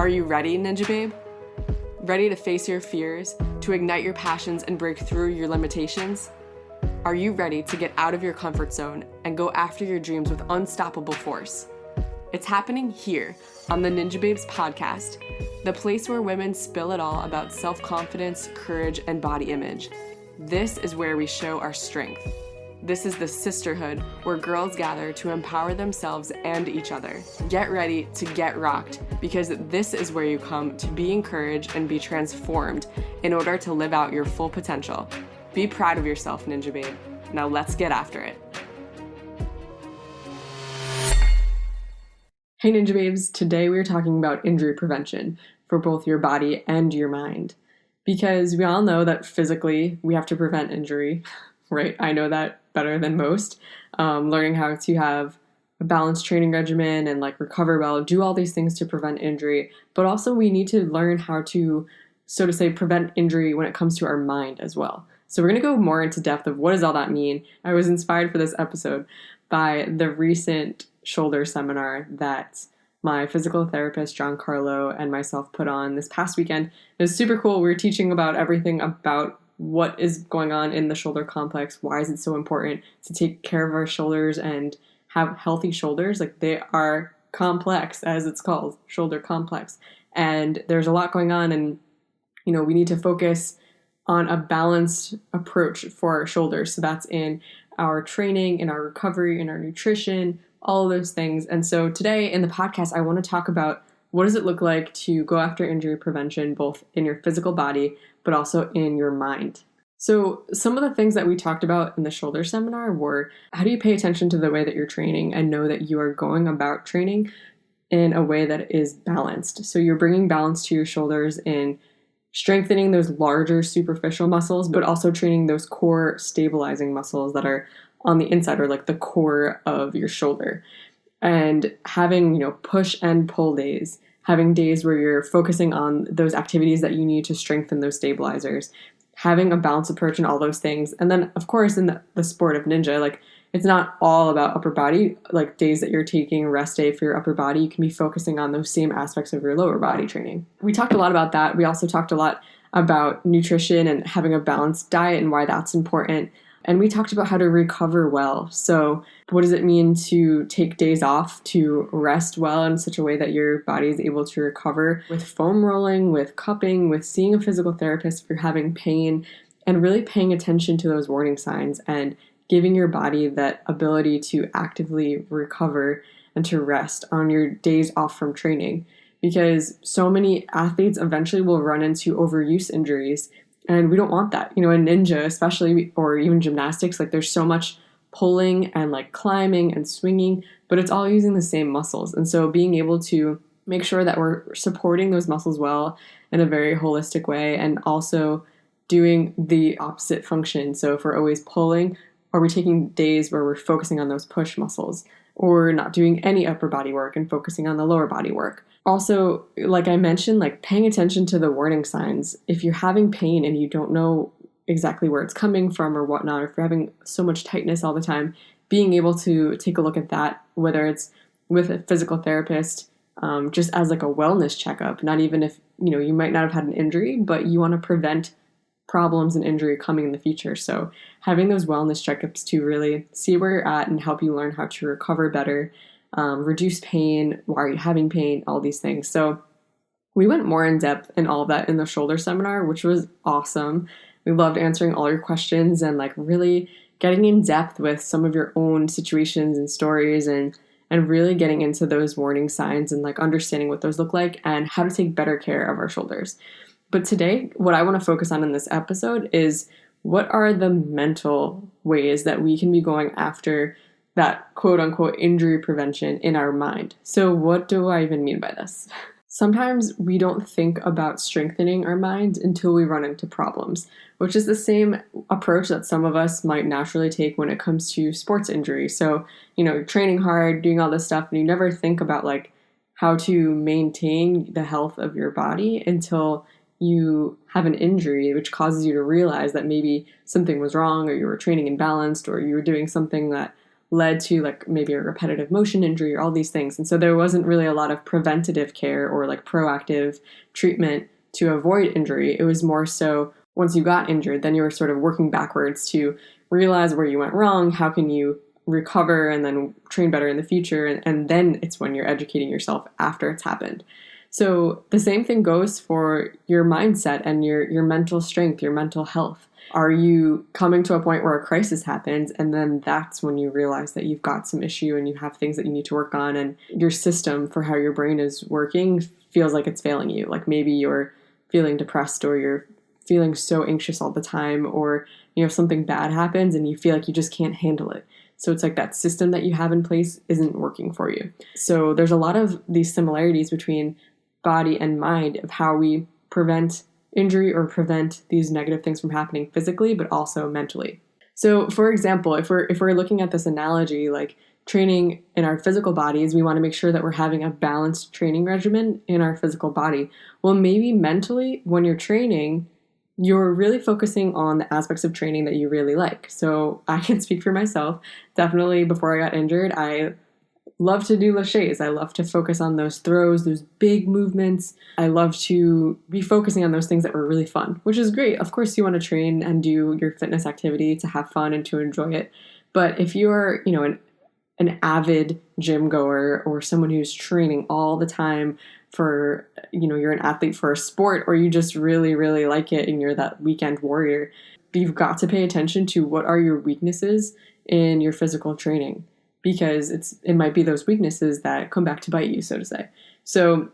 Are you ready, Ninja Babe? Ready to face your fears, to ignite your passions and break through your limitations? Are you ready to get out of your comfort zone and go after your dreams with unstoppable force? It's happening here on the Ninjababes podcast, the place where women spill it all about self-confidence, courage, and body image. This is where we show our strength. This is the sisterhood where girls gather to empower themselves and each other. Get ready to get rocked, because this is where you come to be encouraged and be transformed in order to live out your full potential. Be proud of yourself, Ninja Babe. Now let's get after it. Hey Ninja Babes, today we're talking about injury prevention for both your body and your mind. Because we all know that physically we have to prevent injury, right? I know that better than most. Learning how to have a balanced training regimen and recover well, do all these things to prevent injury. But also we need to learn how to, so to say, prevent injury when it comes to our mind as well. So we're going to go more into depth of what does all that mean. I was inspired for this episode by the recent shoulder seminar that my physical therapist, John Carlo, and myself put on this past weekend. It was super cool. We were teaching about everything about what is going on in the shoulder complex. Why is it so important to take care of our shoulders and have healthy shoulders? They are complex, as it's called, shoulder complex. And there's a lot going on, and we need to focus on a balanced approach for our shoulders. So that's in our training, in our recovery, in our nutrition, all of those things. And so today in the podcast, I want to talk about what does it look like to go after injury prevention, both in your physical body, but also in your mind. So some of the things that we talked about in the shoulder seminar were, how do you pay attention to the way that you're training and know that you are going about training in a way that is balanced? So you're bringing balance to your shoulders in strengthening those larger superficial muscles, but also training those core stabilizing muscles that are on the inside, or the core of your shoulder. And having, push and pull days, having days where you're focusing on those activities that you need to strengthen those stabilizers, having a balanced approach in all those things. And then, of course, in the sport of ninja, it's not all about upper body, days that you're taking rest day for your upper body, you can be focusing on those same aspects of your lower body training. We talked a lot about that. We also talked a lot about nutrition and having a balanced diet and why that's important. And we talked about how to recover well. So what does it mean to take days off, to rest well in such a way that your body is able to recover with foam rolling, with cupping, with seeing a physical therapist if you're having pain, and really paying attention to those warning signs and giving your body that ability to actively recover and to rest on your days off from training. Because so many athletes eventually will run into overuse injuries, and we don't want that. In ninja especially, or even gymnastics, there's so much pulling and climbing and swinging, but it's all using the same muscles. And so being able to make sure that we're supporting those muscles well in a very holistic way, and also doing the opposite function. So if we're always pulling, are we taking days where we're focusing on those push muscles, or not doing any upper body work and focusing on the lower body work? Also, like I mentioned, paying attention to the warning signs. If you're having pain and you don't know exactly where it's coming from or whatnot, or if you're having so much tightness all the time, being able to take a look at that, whether it's with a physical therapist, just as a wellness checkup, not even if, you might not have had an injury, but you want to prevent problems and injury coming in the future. So having those wellness checkups to really see where you're at and help you learn how to recover better, reduce pain, why are you having pain, all these things. So we went more in depth in all of that in the shoulder seminar, which was awesome. We loved answering all your questions and really getting in depth with some of your own situations and stories, and really getting into those warning signs and understanding what those look like and how to take better care of our shoulders. But today, what I want to focus on in this episode is, what are the mental ways that we can be going after that quote unquote injury prevention in our mind? So what do I even mean by this? Sometimes we don't think about strengthening our minds until we run into problems, which is the same approach that some of us might naturally take when it comes to sports injury. So, you're training hard, doing all this stuff, and you never think about how to maintain the health of your body until you have an injury, which causes you to realize that maybe something was wrong, or you were training imbalanced, or you were doing something that led to like maybe a repetitive motion injury or all these things. And so there wasn't really a lot of preventative care or like proactive treatment to avoid injury. It was more so once you got injured, then you were sort of working backwards to realize where you went wrong, how can you recover and then train better in the future. And then it's when you're educating yourself after it's happened. So the same thing goes for your mindset and your mental strength, your mental health. Are you coming to a point where a crisis happens and then that's when you realize that you've got some issue and you have things that you need to work on and your system for how your brain is working feels like it's failing you? Like maybe you're feeling depressed or you're feeling so anxious all the time, or something bad happens and you feel like you just can't handle it. So it's like that system that you have in place isn't working for you. So there's a lot of these similarities between body and mind of how we prevent injury or prevent these negative things from happening physically, but also mentally. So for example, if we're looking at this analogy, like training in our physical bodies, we want to make sure that we're having a balanced training regimen in our physical body. Well, maybe mentally, when you're training, you're really focusing on the aspects of training that you really like. So I can speak for myself. Definitely before I got injured, I love to do laches. I love to focus on those throws, those big movements. I love to be focusing on those things that were really fun, which is great. Of course, you want to train and do your fitness activity to have fun and to enjoy it. But if you're, an avid gym goer or someone who's training all the time for, you're an athlete for a sport, or you just really, really like it and you're that weekend warrior, you've got to pay attention to what are your weaknesses in your physical training, because it might be those weaknesses that come back to bite you, so to say. So,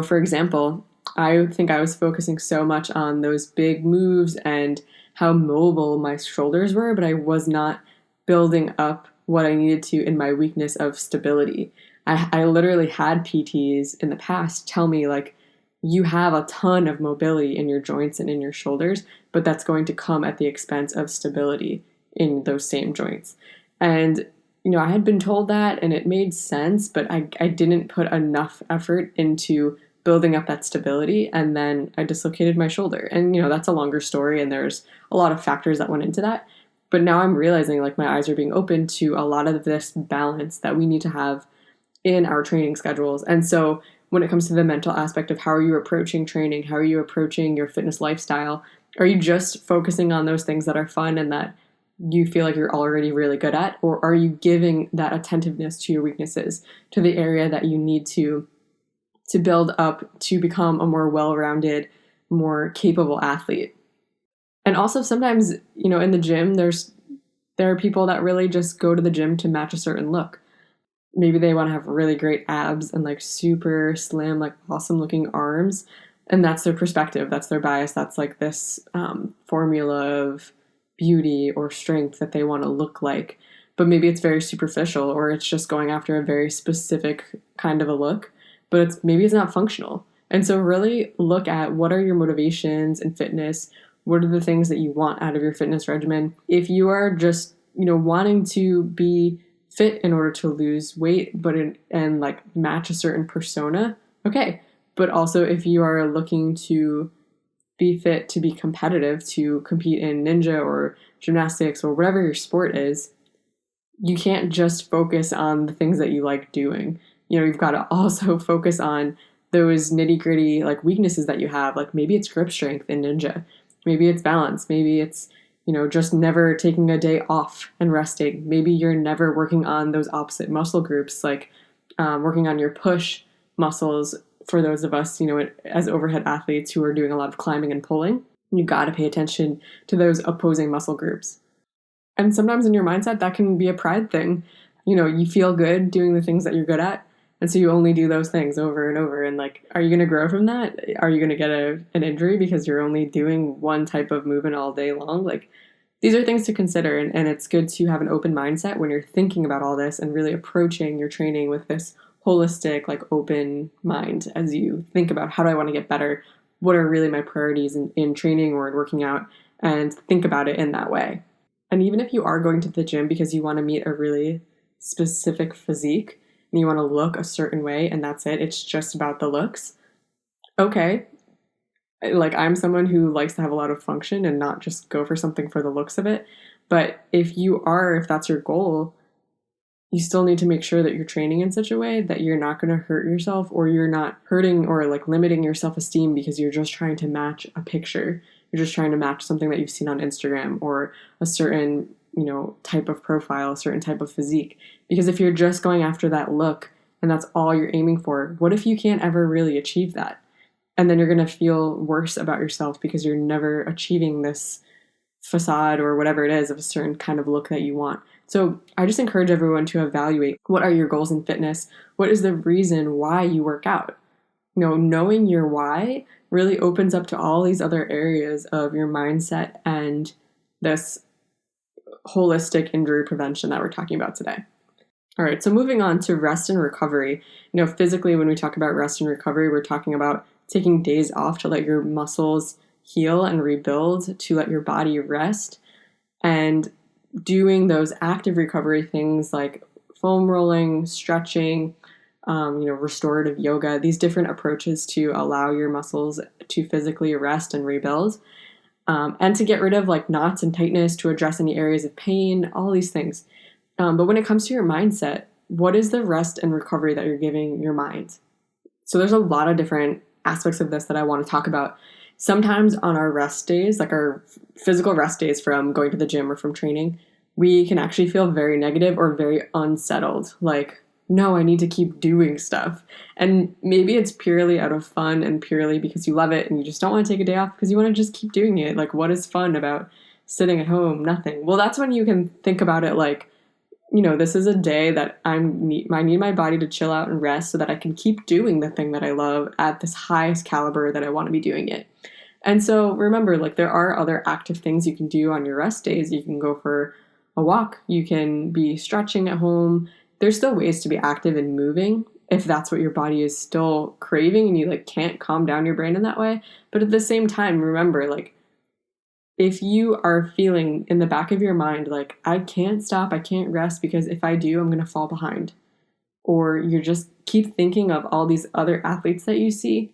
for example, I think I was focusing so much on those big moves and how mobile my shoulders were, but I was not building up what I needed to in my weakness of stability. I literally had PTs in the past tell me, like, you have a ton of mobility in your joints and in your shoulders, but that's going to come at the expense of stability in those same joints. And, I had been told that and it made sense, but I didn't put enough effort into building up that stability. And then I dislocated my shoulder. And, that's a longer story and there's a lot of factors that went into that. But now I'm realizing, like, my eyes are being opened to a lot of this balance that we need to have in our training schedules. And so when it comes to the mental aspect of how are you approaching training, how are you approaching your fitness lifestyle, are you just focusing on those things that are fun and that you feel like you're already really good at, or are you giving that attentiveness to your weaknesses, to the area that you need to build up to become a more well-rounded, more capable athlete? And also sometimes, in the gym, there are people that really just go to the gym to match a certain look. Maybe they want to have really great abs and like super slim, like awesome looking arms. And that's their perspective. That's their bias. That's like this formula of beauty or strength that they want to look like. But maybe it's very superficial, or it's just going after a very specific kind of a look, but maybe it's not functional. And so really look at what are your motivations in fitness. What are the things that you want out of your fitness regimen? If you are just, wanting to be fit in order to lose weight, and like match a certain persona, okay. But also if you are looking to be fit to be competitive, to compete in ninja or gymnastics or whatever your sport is, you can't just focus on the things that you like doing. You've got to also focus on those nitty gritty like weaknesses that you have. Like maybe it's grip strength in ninja. Maybe it's balance. Maybe it's, just never taking a day off and resting. Maybe you're never working on those opposite muscle groups, like working on your push muscles. For those of us, as overhead athletes who are doing a lot of climbing and pulling, you've got to pay attention to those opposing muscle groups. And sometimes in your mindset, that can be a pride thing. You feel good doing the things that you're good at. And so you only do those things over and over. And like, are you going to grow from that? Are you going to get an injury because you're only doing one type of movement all day long? Like, these are things to consider. And it's good to have an open mindset when you're thinking about all this and really approaching your training with this holistic, like open mind as you think about how do I want to get better? What are really my priorities in training or in working out? And think about it in that way. And even if you are going to the gym because you want to meet a really specific physique, and you want to look a certain way and that's it, it's just about the looks, okay. Like, I'm someone who likes to have a lot of function and not just go for something for the looks of it. But if that's your goal, you still need to make sure that you're training in such a way that you're not going to hurt yourself, or you're not hurting or like limiting your self-esteem because you're just trying to match a picture. You're just trying to match something that you've seen on Instagram, or a certain, type of profile, a certain type of physique. Because if you're just going after that look and that's all you're aiming for, what if you can't ever really achieve that? And then you're going to feel worse about yourself because you're never achieving this facade or whatever it is of a certain kind of look that you want. So I just encourage everyone to evaluate, what are your goals in fitness? What is the reason why you work out? Knowing your why really opens up to all these other areas of your mindset and this holistic injury prevention that we're talking about today. All right, so moving on to rest and recovery. Physically, when we talk about rest and recovery, we're talking about taking days off to let your muscles heal and rebuild, to let your body rest, and doing those active recovery things like foam rolling, stretching, restorative yoga, these different approaches to allow your muscles to physically rest and rebuild, and to get rid of like knots and tightness, to address any areas of pain, all these things. But when it comes to your mindset, what is the rest and recovery that you're giving your mind? So there's a lot of different aspects of this that I want to talk about. Sometimes on our rest days, like our physical rest days from going to the gym or from training, we can actually feel very negative or very unsettled. Like, no, I need to keep doing stuff. And maybe it's purely out of fun and purely because you love it and you just don't want to take a day off because you want to just keep doing it. Like, what is fun about sitting at home? Nothing. Well, that's when you can think about it like, this is a day that I need my body to chill out and rest so that I can keep doing the thing that I love at this highest caliber that I want to be doing it. And so remember, like, there are other active things you can do on your rest days. You can go for a walk. You can be stretching at home. There's still ways to be active and moving if that's what your body is still craving and you like can't calm down your brain in that way. But at the same time, remember, like, if you are feeling in the back of your mind, like, I can't stop, I can't rest because if I do, I'm going to fall behind. Or you just keep thinking of all these other athletes that you see,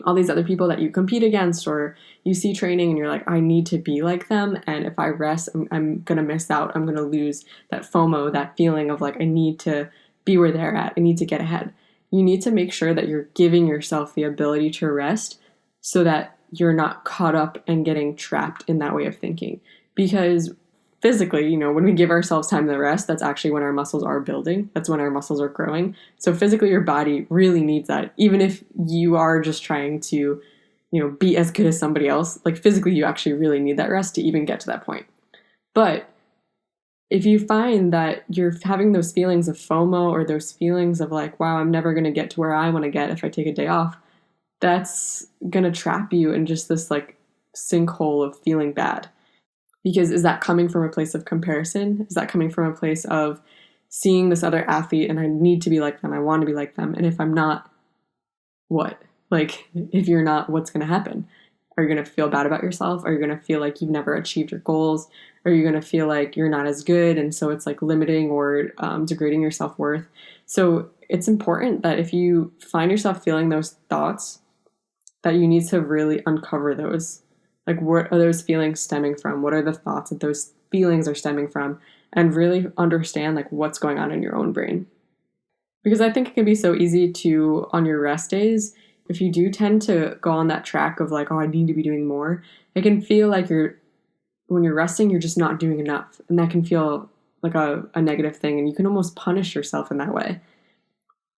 all these other people that you compete against, or you see training and you're like, I need to be like them. And if I rest, I'm going to miss out. I'm going to lose that FOMO, that feeling of like, I need to be where they're at. I need to get ahead. You need to make sure that you're giving yourself the ability to rest so that you're not caught up and getting trapped in that way of thinking. Because physically, when we give ourselves time to rest, that's actually when our muscles are building. That's when our muscles are growing. So physically, your body really needs that. Even if you are just trying to, be as good as somebody else, like physically, you actually really need that rest to even get to that point. But if you find that you're having those feelings of FOMO or those feelings of like, wow, I'm never going to get to where I want to get if I take a day off, that's going to trap you in just this like sinkhole of feeling bad. Because is that coming from a place of comparison? Is that coming from a place of seeing this other athlete and I need to be like them, I want to be like them, and if I'm not, what? Like, if you're not, what's going to happen? Are you going to feel bad about yourself? Are you going to feel like you've never achieved your goals? Are you going to feel like you're not as good and so it's like limiting or degrading your self-worth? So it's important that if you find yourself feeling those thoughts, that you need to really uncover those. Like, what are those feelings stemming from? What are the thoughts that those feelings are stemming from? And really understand like what's going on in your own brain. Because I think it can be so easy to, on your rest days, if you do tend to go on that track of like, oh, I need to be doing more, it can feel like when you're resting, you're just not doing enough. And that can feel like a negative thing. And you can almost punish yourself in that way.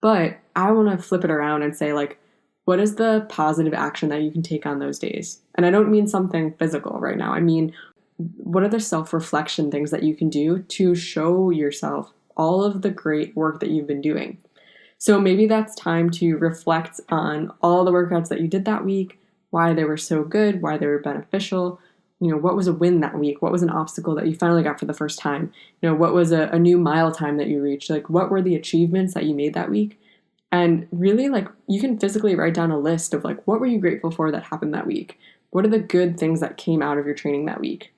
But I want to flip it around and say like, what is the positive action that you can take on those days? And I don't mean something physical right now. I mean, what are the self-reflection things that you can do to show yourself all of the great work that you've been doing? So maybe that's time to reflect on all the workouts that you did that week, why they were so good, why they were beneficial. What was a win that week? What was an obstacle that you finally got for the first time? What was a new mile time that you reached? Like, what were the achievements that you made that week? And really, like, you can physically write down a list of like, what were you grateful for that happened that week? What are the good things that came out of your training that week?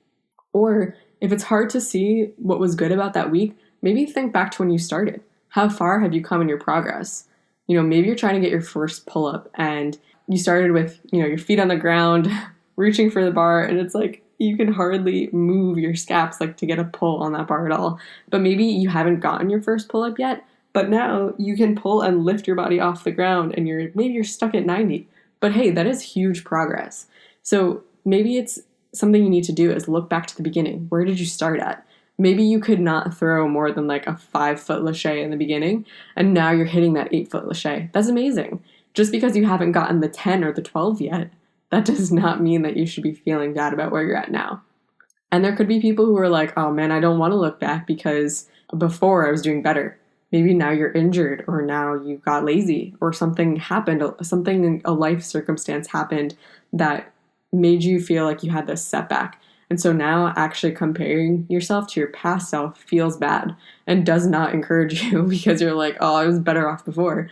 Or if it's hard to see what was good about that week, maybe think back to when you started. How far have you come in your progress? Maybe you're trying to get your first pull-up and you started with, your feet on the ground, reaching for the bar, and it's like, you can hardly move your scaps like to get a pull on that bar at all. But maybe you haven't gotten your first pull up yet, but now you can pull and lift your body off the ground and maybe you're stuck at 90. But hey, that is huge progress. So maybe it's something you need to do is look back to the beginning. Where did you start at? Maybe you could not throw more than like a 5-foot lache in the beginning, and now you're hitting that 8-foot lache. That's amazing. Just because you haven't gotten the 10 or the 12 yet, that does not mean that you should be feeling bad about where you're at now. And there could be people who are like, oh man, I don't want to look back because before I was doing better. Maybe now you're injured, or now you got lazy, or something happened, a life circumstance happened that made you feel like you had this setback. And so now actually comparing yourself to your past self feels bad and does not encourage you because you're like, oh, I was better off before.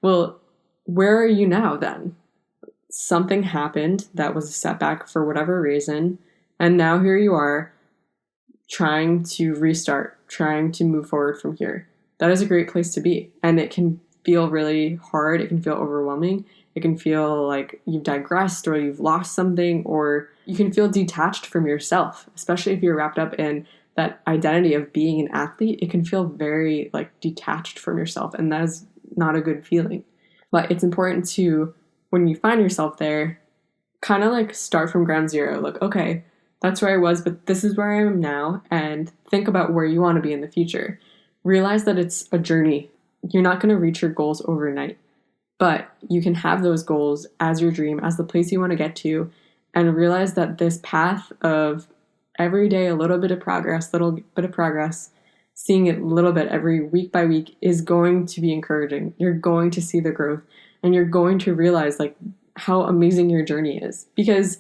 Well, where are you now then? Something happened that was a setback for whatever reason. And now here you are trying to restart, trying to move forward from here. That is a great place to be. And it can feel really hard. It can feel overwhelming. It can feel like you've digressed or you've lost something, or you can feel detached from yourself, especially if you're wrapped up in that identity of being an athlete. It can feel very like detached from yourself, and that is not a good feeling. But it's important to, when you find yourself there, kind of like start from ground zero. Like, okay, that's where I was, but this is where I am now, and think about where you want to be in the future. Realize that it's a journey. You're not going to reach your goals overnight, but you can have those goals as your dream, as the place you want to get to, and realize that this path of every day a little bit of progress, seeing it a little bit every week by week is going to be encouraging. You're going to see the growth, and you're going to realize like how amazing your journey is. Because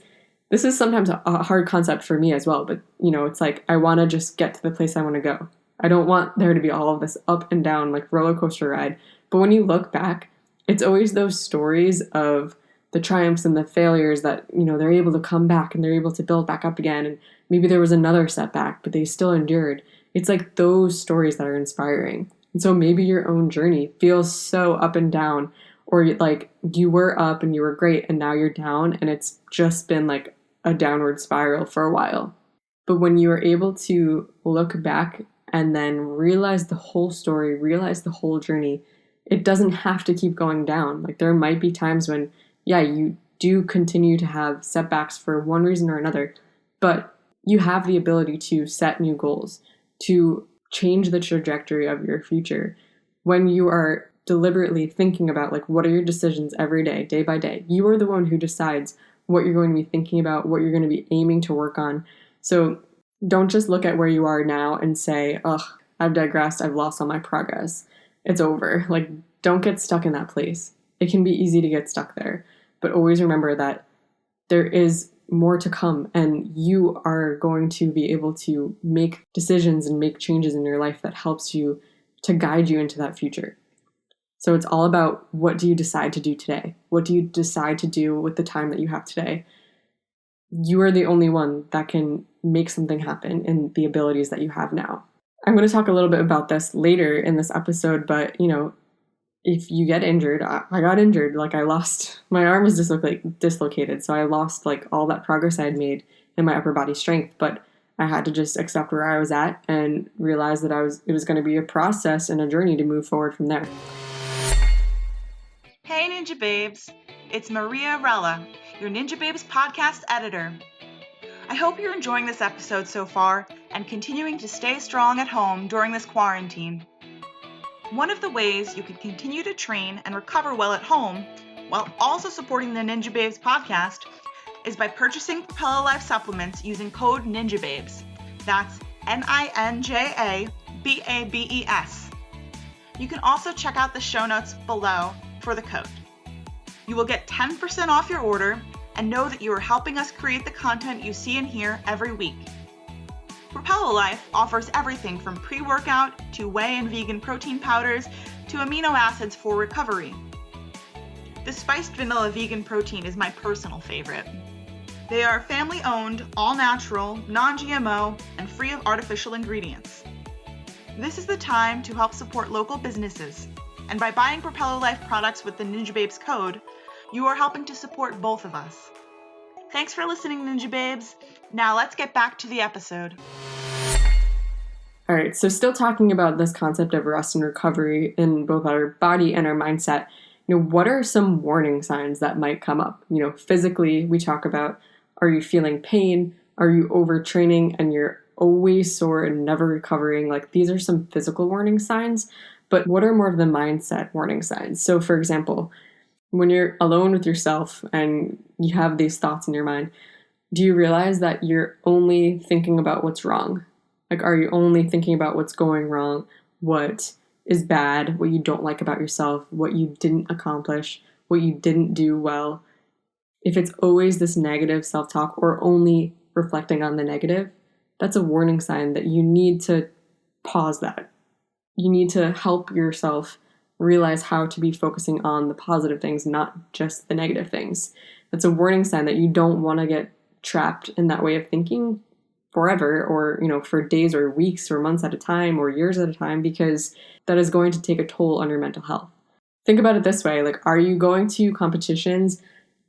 this is sometimes a hard concept for me as well, but it's like I want to just get to the place I want to go. I don't want there to be all of this up and down like roller coaster ride. But when you look back, it's always those stories of the triumphs and the failures that, they're able to come back and they're able to build back up again. And maybe there was another setback, but they still endured. It's like those stories that are inspiring. And so maybe your own journey feels so up and down, or like you were up and you were great and now you're down, and it's just been like a downward spiral for a while. But when you are able to look back and then realize the whole story, realize the whole journey, it doesn't have to keep going down. Like there might be times when, you do continue to have setbacks for one reason or another, but you have the ability to set new goals, to change the trajectory of your future. When you are deliberately thinking about like, what are your decisions every day by day, you are the one who decides what you're going to be thinking about, what you're going to be aiming to work on. So don't just look at where you are now and say, ugh, I've digressed, I've lost all my progress, it's over. Like, don't get stuck in that place. It can be easy to get stuck there, but always remember that there is more to come, and you are going to be able to make decisions and make changes in your life that helps you to guide you into that future. So it's all about, what do you decide to do today? What do you decide to do with the time that you have today? You are the only one that can make something happen in the abilities that you have now. I'm going to talk a little bit about this later in this episode, but if you get injured, I got injured. Like my arm was dislocated. So I lost like all that progress I had made in my upper body strength, but I had to just accept where I was at and realize that it was going to be a process and a journey to move forward from there. Hey Ninjababes, it's Maria Rella, your Ninjababes podcast editor. I hope you're enjoying this episode so far and continuing to stay strong at home during this quarantine. One of the ways you can continue to train and recover well at home, while also supporting the Ninjababes podcast, is by purchasing PropelloLife supplements using code Ninjababes. That's Ninjababes. You can also check out the show notes below for the code. You will get 10% off your order, and know that you are helping us create the content you see and hear every week. PropelloLife offers everything from pre-workout to whey and vegan protein powders to amino acids for recovery. The spiced vanilla vegan protein is my personal favorite. They are family-owned, all-natural, non-GMO, and free of artificial ingredients. This is the time to help support local businesses, and by buying PropelloLife products with the Ninjababes code, you are helping to support both of us. Thanks for listening, Ninjababes. Now let's get back to the episode. All right, so still talking about this concept of rest and recovery in both our body and our mindset, what are some warning signs that might come up? Physically, we talk about, are you feeling pain? Are you overtraining and you're always sore and never recovering? Like, these are some physical warning signs, but what are more of the mindset warning signs? So, for example, when you're alone with yourself and you have these thoughts in your mind, do you realize that you're only thinking about what's wrong? Like, are you only thinking about what's going wrong, what is bad, what you don't like about yourself, what you didn't accomplish, what you didn't do well? If it's always this negative self-talk or only reflecting on the negative, that's a warning sign that you need to pause that. You need to help yourself realize how to be focusing on the positive things, not just the negative things. That's a warning sign that you don't want to get trapped in that way of thinking forever, or for days or weeks or months at a time or years at a time, because that is going to take a toll on your mental health. Think about it this way, like, are you going to competitions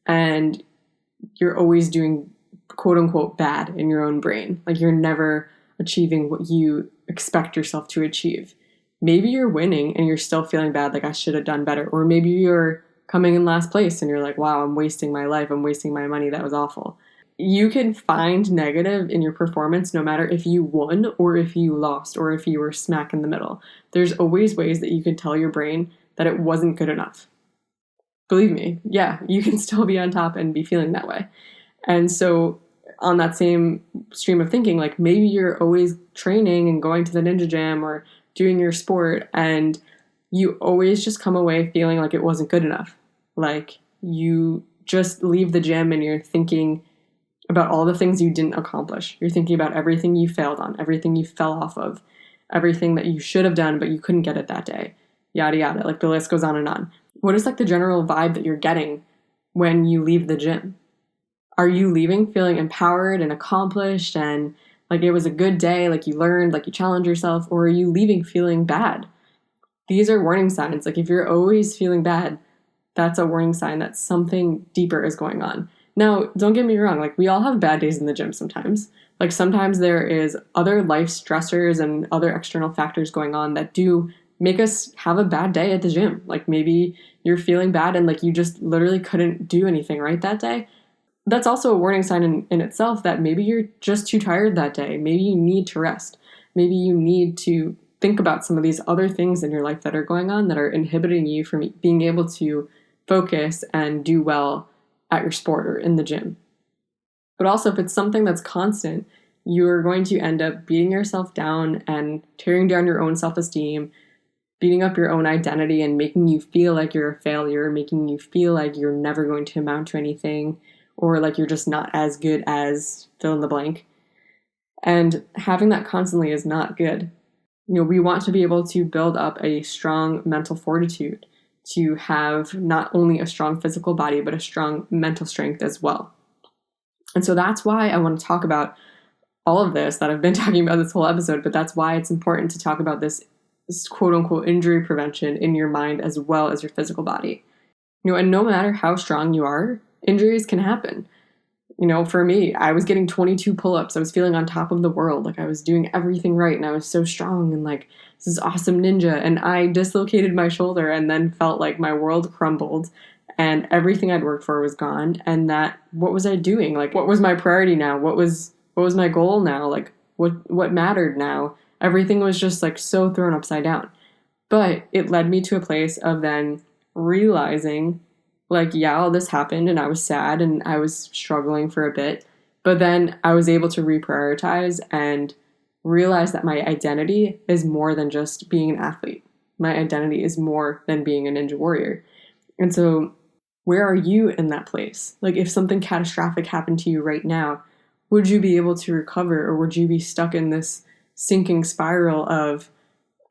and you're always doing quote unquote bad in your own brain? Like, you're never achieving what you expect yourself to achieve. Maybe you're winning and you're still feeling bad, like, I should have done better. Or maybe you're coming in last place and you're like, wow, I'm wasting my life, I'm wasting my money, that was awful. You can find negative in your performance no matter if you won or if you lost or if you were smack in the middle. There's always ways that you can tell your brain that it wasn't good enough. Believe me, yeah, you can still be on top and be feeling that way. And so on that same stream of thinking, like, maybe you're always training and going to the ninja jam or doing your sport and you always just come away feeling like it wasn't good enough. Like, you just leave the gym and you're thinking about all the things you didn't accomplish. You're thinking about everything you failed on, everything you fell off of, everything that you should have done but you couldn't get it that day, yada yada. Like, the list goes on and on. What is like the general vibe that you're getting when you leave the gym? Are you leaving feeling empowered and accomplished and like it was a good day, like you learned, like you challenged yourself, or are you leaving feeling bad? These are warning signs. Like, if you're always feeling bad, that's a warning sign that something deeper is going on. Now, don't get me wrong, like, we all have bad days in the gym sometimes. Like, sometimes there is other life stressors and other external factors going on that do make us have a bad day at the gym. Like, maybe you're feeling bad and like you just literally couldn't do anything right that day. That's also a warning sign in itself that maybe you're just too tired that day. Maybe you need to rest. Maybe you need to think about some of these other things in your life that are going on that are inhibiting you from being able to focus and do well at your sport or in the gym. But also, if it's something that's constant, you're going to end up beating yourself down and tearing down your own self-esteem, beating up your own identity and making you feel like you're a failure, making you feel like you're never going to amount to anything, or like you're just not as good as fill in the blank. And having that constantly is not good. We want to be able to build up a strong mental fortitude, to have not only a strong physical body, but a strong mental strength as well. And so that's why I want to talk about all of this that I've been talking about this whole episode, but that's why it's important to talk about this quote unquote injury prevention in your mind as well as your physical body. And no matter how strong you are, injuries can happen. For me, I was getting 22 pull-ups. I was feeling on top of the world. Like, I was doing everything right and I was so strong and like, this is awesome ninja. And I dislocated my shoulder and then felt like my world crumbled and everything I'd worked for was gone. And what was I doing? Like, what was my priority now? What was my goal now? Like, what mattered now? Everything was just like so thrown upside down. But it led me to a place of then realizing, like, yeah, all this happened and I was sad and I was struggling for a bit, but then I was able to reprioritize and realize that my identity is more than just being an athlete. My identity is more than being a ninja warrior. And so where are you in that place? Like, if something catastrophic happened to you right now, would you be able to recover, or would you be stuck in this sinking spiral of,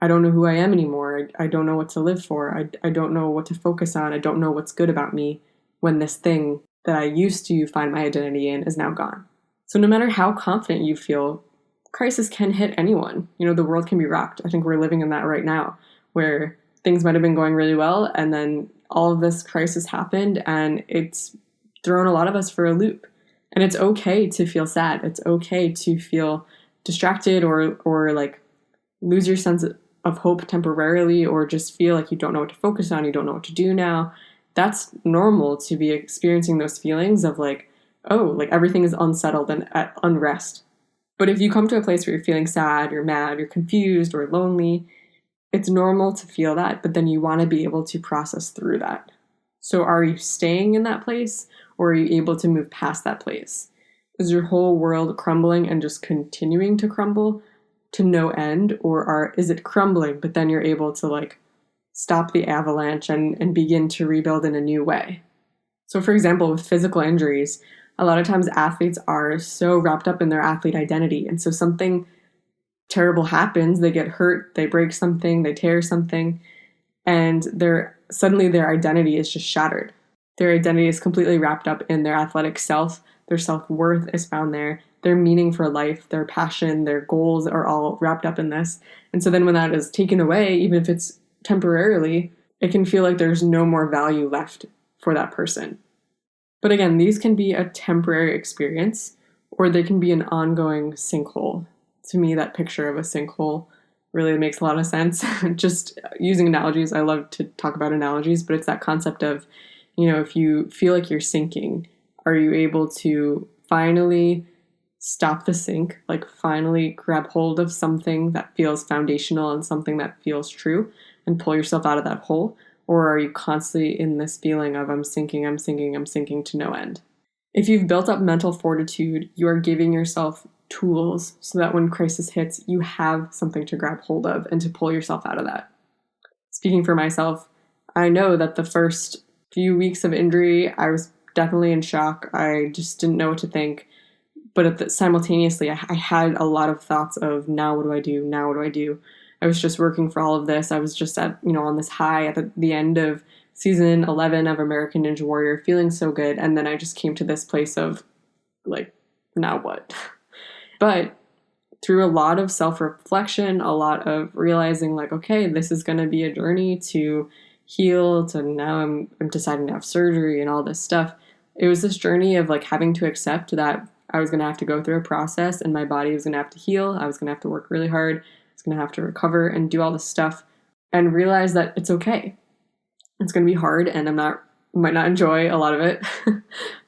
I don't know who I am anymore. I don't know what to live for. I don't know what to focus on. I don't know what's good about me when this thing that I used to find my identity in is now gone. So no matter how confident you feel, crisis can hit anyone. The world can be rocked. I think we're living in that right now, where things might have been going really well and then all of this crisis happened and it's thrown a lot of us for a loop. And it's okay to feel sad. It's okay to feel distracted or like lose your sense of hope temporarily, or just feel like you don't know what to focus on, you don't know what to do now. That's normal to be experiencing those feelings of like, oh, like everything is unsettled and at unrest. But if you come to a place where you're feeling sad, you're mad, you're confused or lonely, it's normal to feel that, but then you want to be able to process through that. So are you staying in that place, or are you able to move past that place? Is your whole world crumbling and just continuing to crumble to no end, or is it crumbling, but then you're able to like stop the avalanche and begin to rebuild in a new way? So for example, with physical injuries, a lot of times athletes are so wrapped up in their athlete identity. And so something terrible happens, they get hurt, they break something, they tear something, and suddenly their identity is just shattered. Their identity is completely wrapped up in their athletic self. Their self-worth is found there. Their meaning for life, their passion, their goals are all wrapped up in this. And so then when that is taken away, even if it's temporarily, it can feel like there's no more value left for that person. But again, these can be a temporary experience, or they can be an ongoing sinkhole. To me, that picture of a sinkhole really makes a lot of sense. Just using analogies, I love to talk about analogies, but it's that concept of, if you feel like you're sinking, are you able to finally stop the sink, like finally grab hold of something that feels foundational and something that feels true and pull yourself out of that hole? Or are you constantly in this feeling of I'm sinking to no end? If you've built up mental fortitude, you are giving yourself tools so that when crisis hits, you have something to grab hold of and to pull yourself out of that. Speaking for myself, I know that the first few weeks of injury, I was definitely in shock. I just didn't know what to think. But simultaneously, I had a lot of thoughts of, now what do I do? Now what do I do? I was just working for all of this. I was just on this high at the end of season 11 of American Ninja Warrior, feeling so good. And then I just came to this place of like, now what? But through a lot of self-reflection, a lot of realizing like, okay, this is going to be a journey to heal, to now I'm deciding to have surgery and all this stuff. It was this journey of like having to accept that I was going to have to go through a process and my body was going to have to heal. I was going to have to work really hard. I was going to have to recover and do all this stuff and realize that it's okay. It's going to be hard and might not enjoy a lot of it,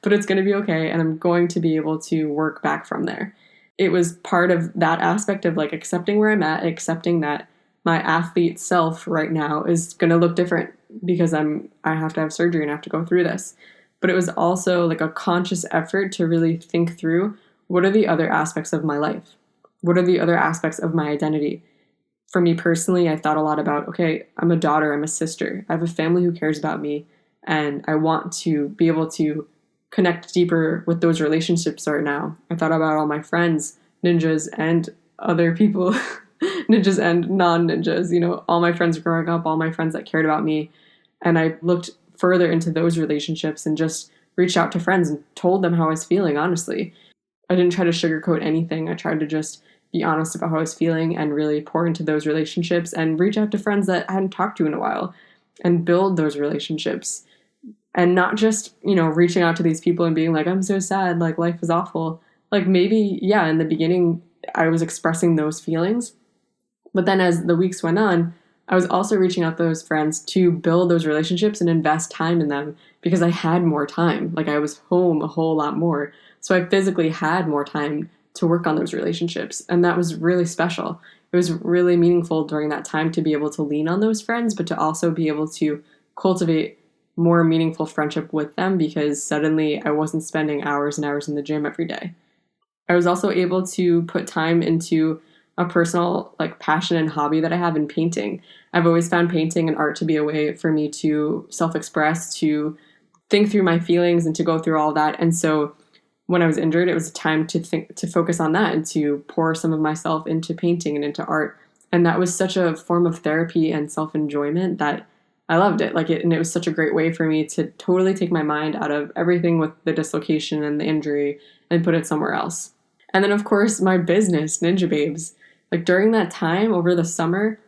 but it's going to be okay. And I'm going to be able to work back from there. It was part of that aspect of like accepting where I'm at, accepting that my athlete self right now is going to look different because I have to have surgery and I have to go through this. But it was also like a conscious effort to really think through, what are the other aspects of my life? What are the other aspects of my identity? For me personally, I thought a lot about, okay, I'm a daughter, I'm a sister. I have a family who cares about me, and I want to be able to connect deeper with those relationships right now. I thought about all my friends, ninjas and other people, ninjas and non-ninjas, all my friends growing up, all my friends that cared about me. And I looked further into those relationships and just reached out to friends and told them how I was feeling, honestly. I didn't try to sugarcoat anything. I tried to just be honest about how I was feeling and really pour into those relationships and reach out to friends that I hadn't talked to in a while and build those relationships. And not just, reaching out to these people and being like, I'm so sad, like life is awful. Like maybe, yeah, in the beginning I was expressing those feelings. But then as the weeks went on, I was also reaching out to those friends to build those relationships and invest time in them because I had more time. Like I was home a whole lot more. So I physically had more time to work on those relationships. And that was really special. It was really meaningful during that time to be able to lean on those friends, but to also be able to cultivate more meaningful friendship with them because suddenly I wasn't spending hours and hours in the gym every day. I was also able to put time into a personal passion and hobby that I have in painting. I've always found painting and art to be a way for me to self-express, to think through my feelings and to go through all that. And so when I was injured, it was a time to focus on that and to pour some of myself into painting and into art. And that was such a form of therapy and self-enjoyment that I loved it. And it was such a great way for me to totally take my mind out of everything with the dislocation and the injury and put it somewhere else. And then, of course, my business, Ninjababes. During that time over the summer,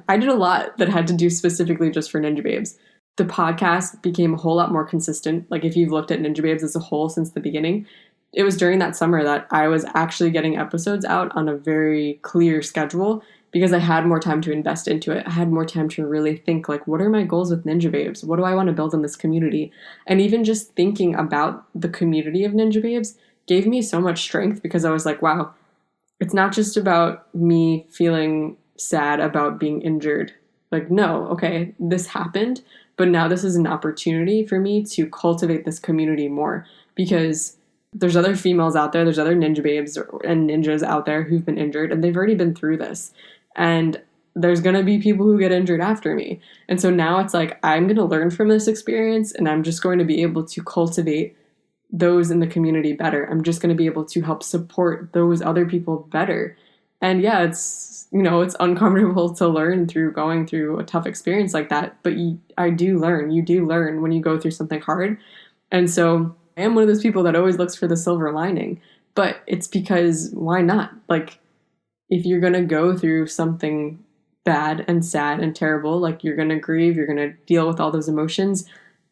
I did a lot that had to do specifically just for Ninjababes. The podcast became a whole lot more consistent. Like if you've looked at Ninjababes as a whole since the beginning, it was during that summer that I was actually getting episodes out on a very clear schedule because I had more time to invest into it. I had more time to really think, like, what are my goals with Ninjababes? What do I want to build in this community? And even just thinking about the community of Ninjababes gave me so much strength because I was like, wow, it's not just about me feeling sad about being injured. Like, no, okay, this happened, but now this is an opportunity for me to cultivate this community more because there's other females out there, there's other ninja babes and ninjas out there who've been injured, and they've already been through this. And there's going to be people who get injured after me. And so now it's like, I'm going to learn from this experience, and I'm just going to be able to cultivate those in the community better. I'm just going to be able to help support those other people better. And yeah, it's, it's uncomfortable to learn through going through a tough experience like that. But you do learn when you go through something hard. And so I am one of those people that always looks for the silver lining, but it's because why not? Like, if you're going to go through something bad and sad and terrible, like you're going to grieve, you're going to deal with all those emotions,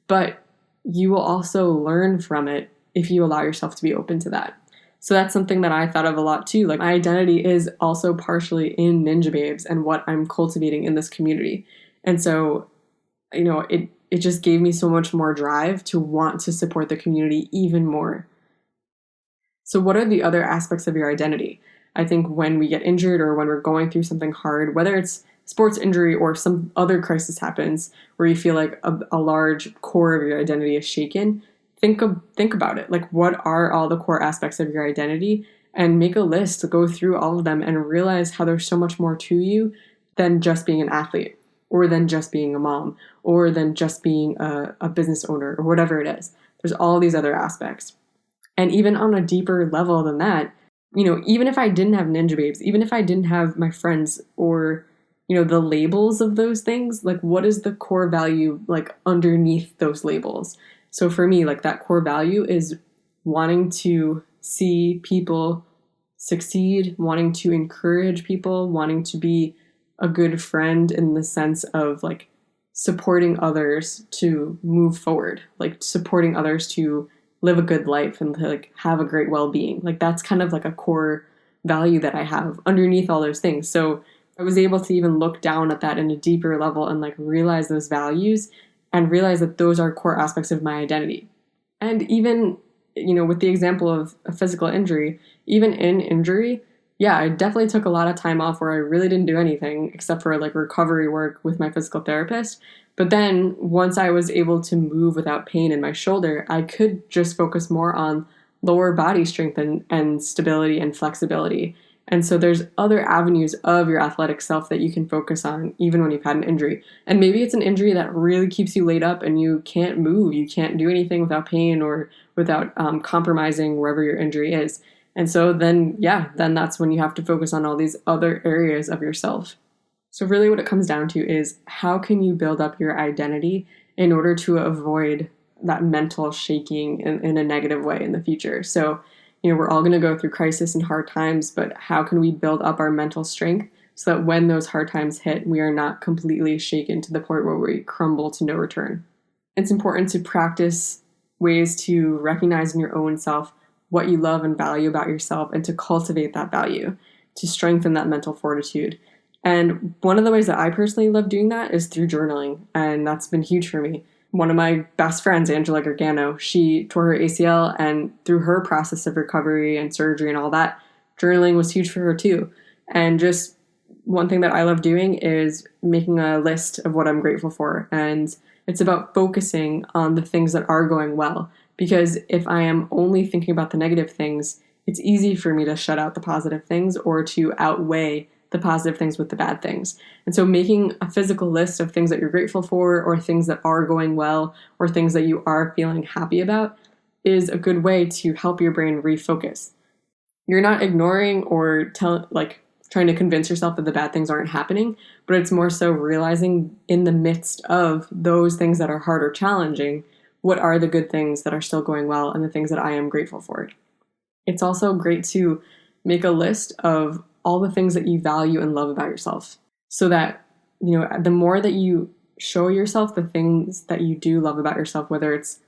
but you will also learn from it if you allow yourself to be open to that. So that's something that I thought of a lot too. Like my identity is also partially in Ninjababes and what I'm cultivating in this community. And so, it just gave me so much more drive to want to support the community even more. So what are the other aspects of your identity? I think when we get injured or when we're going through something hard, whether it's sports injury or some other crisis happens where you feel like a large core of your identity is shaken, think about it. Like, what are all the core aspects of your identity? And make a list to go through all of them and realize how there's so much more to you than just being an athlete, or than just being a mom, or than just being a business owner, or whatever it is. There's all these other aspects. And even on a deeper level than that, even if I didn't have Ninjababes, even if I didn't have my friends or, the labels of those things, like what is the core value like underneath those labels? So for me, like that core value is wanting to see people succeed, wanting to encourage people, wanting to be a good friend in the sense of like supporting others to move forward, like supporting others to live a good life and to like have a great well-being. Like that's kind of like a core value that I have underneath all those things. So I was able to even look down at that in a deeper level and like realize those values and realize that those are core aspects of my identity. And even, with the example of a physical injury, even in injury, yeah, I definitely took a lot of time off where I really didn't do anything except for like recovery work with my physical therapist. But then once I was able to move without pain in my shoulder, I could just focus more on lower body strength and stability and flexibility. And so there's other avenues of your athletic self that you can focus on even when you've had an injury. And maybe it's an injury that really keeps you laid up and you can't move, you can't do anything without pain or without compromising wherever your injury is. And so then that's when you have to focus on all these other areas of yourself. So really what it comes down to is how can you build up your identity in order to avoid that mental shaking in a negative way in the future. So, we're all going to go through crisis and hard times, but how can we build up our mental strength so that when those hard times hit, we are not completely shaken to the point where we crumble to no return? It's important to practice ways to recognize in your own self what you love and value about yourself and to cultivate that value, to strengthen that mental fortitude. And one of the ways that I personally love doing that is through journaling, and that's been huge for me. One of my best friends, Angela Gargano, she tore her ACL, and through her process of recovery and surgery and all that, journaling was huge for her too. And just one thing that I love doing is making a list of what I'm grateful for. And it's about focusing on the things that are going well. Because if I am only thinking about the negative things, it's easy for me to shut out the positive things or to outweigh the positive things with the bad things. And so making a physical list of things that you're grateful for or things that are going well or things that you are feeling happy about is a good way to help your brain refocus. You're not ignoring or trying to convince yourself that the bad things aren't happening, but it's more so realizing in the midst of those things that are hard or challenging, what are the good things that are still going well and the things that I am grateful for. It's also great to make a list of all the things that you value and love about yourself so that, the more that you show yourself the things that you do love about yourself, whether it's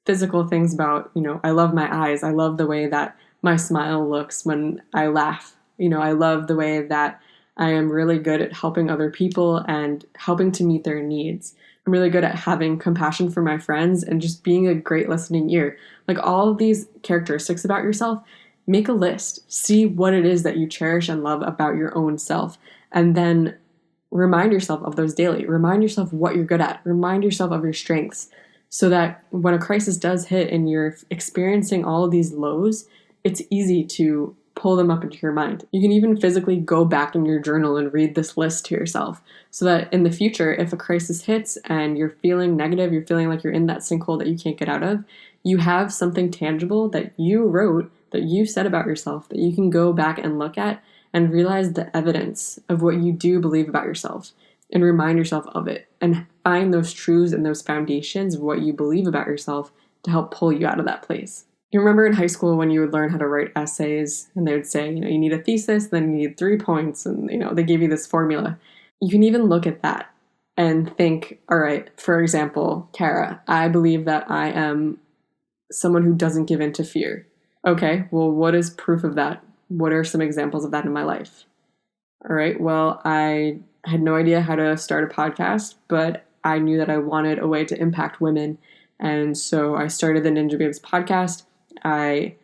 physical things about, I love my eyes. I love the way that my smile looks when I laugh. I love the way that I am really good at helping other people and helping to meet their needs. I'm really good at having compassion for my friends and just being a great listening ear. Like all of these characteristics about yourself, make a list. See what it is that you cherish and love about your own self. And then remind yourself of those daily. Remind yourself what you're good at. Remind yourself of your strengths so that when a crisis does hit and you're experiencing all of these lows, it's easy to pull them up into your mind. You can even physically go back in your journal and read this list to yourself so that in the future, if a crisis hits and you're feeling negative, you're feeling like you're in that sinkhole that you can't get out of, you have something tangible that you wrote, that you said about yourself, that you can go back and look at and realize the evidence of what you do believe about yourself and remind yourself of it and find those truths and those foundations of what you believe about yourself to help pull you out of that place. You remember in high school when you would learn how to write essays and they would say, you need a thesis, then you need 3 points, and they gave you this formula. You can even look at that and think, all right, for example, Cara, I believe that I am someone who doesn't give in to fear. Okay, well, what is proof of that? What are some examples of that in my life? All right, well, I had no idea how to start a podcast, but I knew that I wanted a way to impact women. And so I started the Ninjababes podcast. I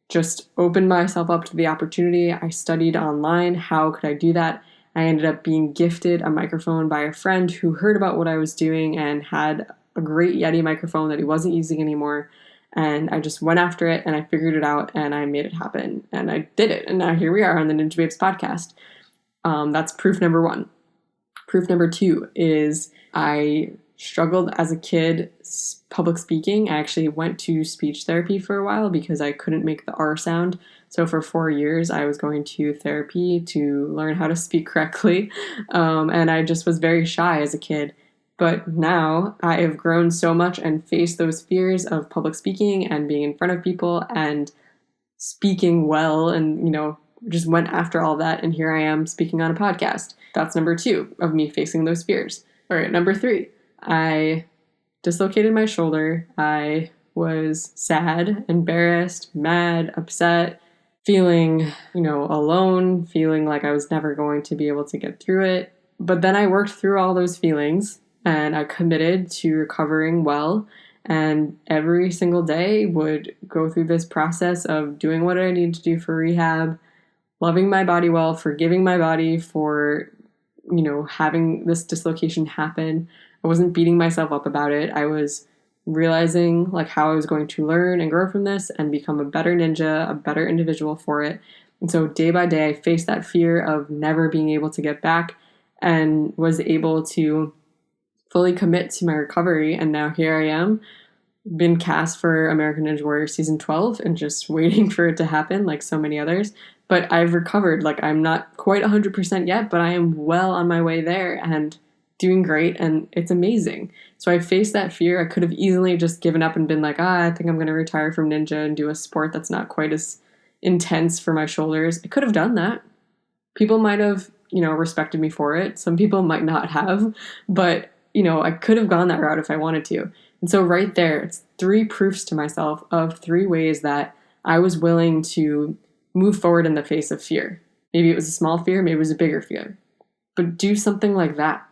just opened myself up to the opportunity. I studied online. How could I do that? I ended up being gifted a microphone by a friend who heard about what I was doing and had a great Yeti microphone that he wasn't using anymore. And I just went after it and I figured it out and I made it happen. And I did it. And now here we are on the Ninjababes podcast. That's proof number 1. Proof number 2 is I struggled as a kid public speaking. I actually went to speech therapy for a while because I couldn't make the R sound. So for 4 years, I was going to therapy to learn how to speak correctly. And I just was very shy as a kid. But now I have grown so much and faced those fears of public speaking and being in front of people and speaking well and, just went after all that. And here I am speaking on a podcast. That's number 2 of me facing those fears. All right, number 3. I dislocated my shoulder. I was sad, embarrassed, mad, upset, feeling, alone, feeling like I was never going to be able to get through it. But then I worked through all those feelings and I committed to recovering well. And every single day would go through this process of doing what I needed to do for rehab, loving my body well, forgiving my body for, having this dislocation happen. I wasn't beating myself up about it. I was realizing how I was going to learn and grow from this and become a better ninja, a better individual for it. And so day by day, I faced that fear of never being able to get back and was able to fully commit to my recovery. And now here I am, been cast for American Ninja Warrior Season 12 and just waiting for it to happen like so many others. But I've recovered. I'm not quite 100% yet, but I am well on my way there and doing great, and it's amazing. So I faced that fear. I could have easily just given up and been like, I think I'm going to retire from ninja and do a sport that's not quite as intense for my shoulders. I could have done that. People might have, respected me for it. Some people might not have, but, I could have gone that route if I wanted to. And so right there, it's 3 proofs to myself of 3 ways that I was willing to move forward in the face of fear. Maybe it was a small fear, maybe it was a bigger fear. But do something like that.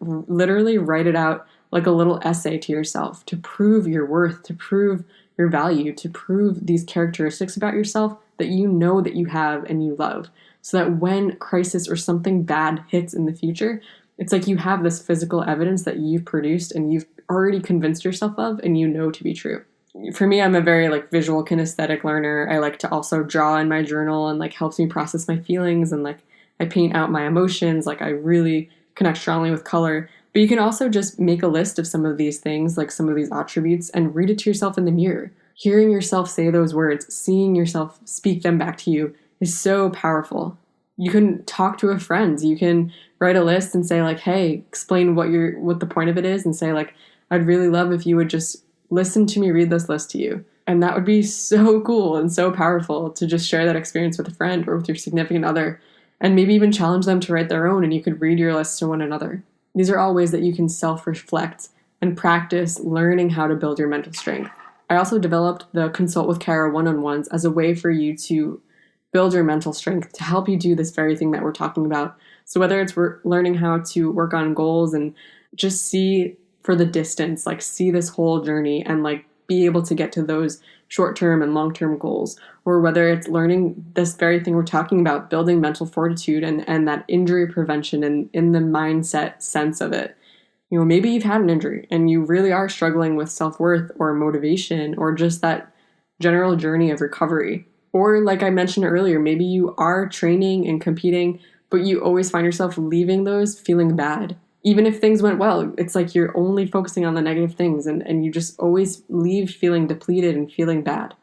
Literally write it out like a little essay to yourself to prove your worth, to prove your value, to prove these characteristics about yourself that you know that you have and you love. So that when crisis or something bad hits in the future, it's like you have this physical evidence that you've produced and you've already convinced yourself of and to be true. For me, I'm a very visual kinesthetic learner. I like to also draw in my journal and helps me process my feelings and I paint out my emotions. I really connect strongly with color. But you can also just make a list of some of these things, some of these attributes, and read it to yourself in the mirror. Hearing yourself say those words, seeing yourself speak them back to you is so powerful. You can talk to a friend. You can write a list and say hey, explain what the point of it is and say I'd really love if you would just listen to me read this list to you. And that would be so cool and so powerful to just share that experience with a friend or with your significant other and maybe even challenge them to write their own and you could read your list to one another. These are all ways that you can self-reflect and practice learning how to build your mental strength. I also developed the Consult with Cara one-on-ones as a way for you to build your mental strength to help you do this very thing that we're talking about. So whether it's learning how to work on goals and just see for the distance, like see this whole journey and like be able to get to those short-term and long-term goals, or whether it's learning this very thing we're talking about, building mental fortitude and that injury prevention and in the mindset sense of it. You know, maybe you've had an injury and you really are struggling with self-worth or motivation or just that general journey of recovery. Or like I mentioned earlier, maybe you are training and competing, but you always find yourself leaving those feeling bad. Even if things went well, it's like you're only focusing on the negative things and you just always leave feeling depleted and feeling bad.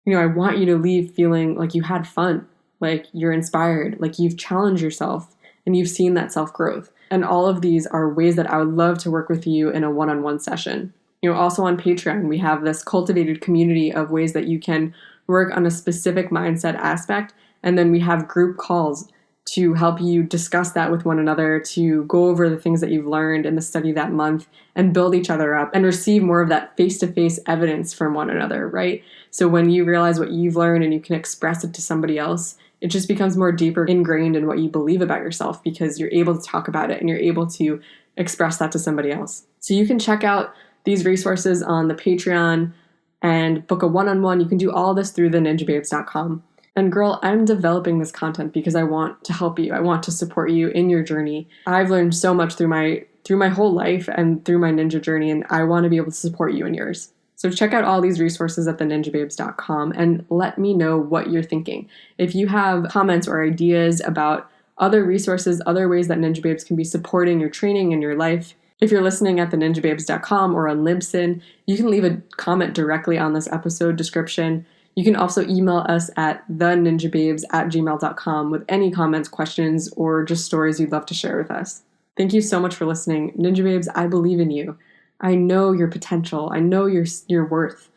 You know, I want you to leave feeling like you had fun, like you're inspired, like you've challenged yourself and you've seen that self-growth. And all of these are ways that I would love to work with you in a one-on-one session. You know, also on Patreon, we have this cultivated community of ways that you can work on a specific mindset aspect. And then we have group calls to help you discuss that with one another, to go over the things that you've learned in the study that month and build each other up and receive more of that face-to-face evidence from one another, right? So when you realize what you've learned and you can express it to somebody else, it just becomes more deeper ingrained in what you believe about yourself because you're able to talk about it and you're able to express that to somebody else. So you can check out these resources on the Patreon and book a one-on-one. You can do all this through the ninjababes.com. And girl, I'm developing this content because I want to help you. I want to support you in your journey. I've learned so much through my whole life and through my ninja journey, and I want to be able to support you in yours. So check out all these resources at theninjababes.com and let me know what you're thinking. If you have comments or ideas about other resources, other ways that Ninja Babes can be supporting your training and your life, if you're listening at theninjababes.com or on Libsyn, you can leave a comment directly on this episode description. You can also email us at theninjababes@gmail.com with any comments, questions, or just stories you'd love to share with us. Thank you so much for listening. Ninja Babes, I believe in you. I know your potential. I know your worth.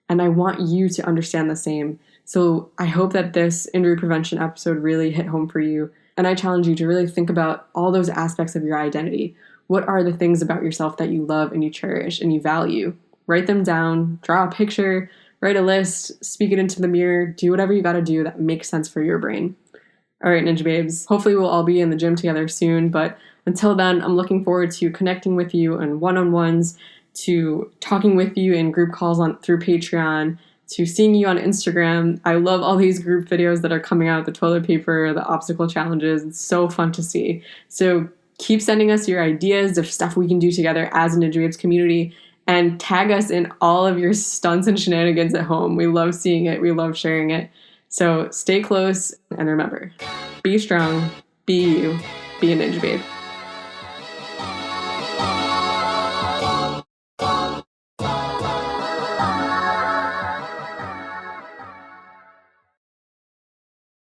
And I want you to understand the same. So I hope that this injury prevention episode really hit home for you. And I challenge you to really think about all those aspects of your identity. What are the things about yourself that you love and you cherish and you value? Write them down, draw a picture, write a list, speak it into the mirror, do whatever you got to do that makes sense for your brain. All right, Ninja Babes. Hopefully we'll all be in the gym together soon, but until then, I'm looking forward to connecting with you in one-on-ones, to talking with you in group calls through Patreon, to seeing you on Instagram. I love all these group videos that are coming out, the toilet paper, the obstacle challenges. It's so fun to see. So keep sending us your ideas of stuff we can do together as a Ninja Babes community. And tag us in all of your stunts and shenanigans at home. We love seeing it. We love sharing it. So stay close and remember, be strong, be you, be a Ninja Babe.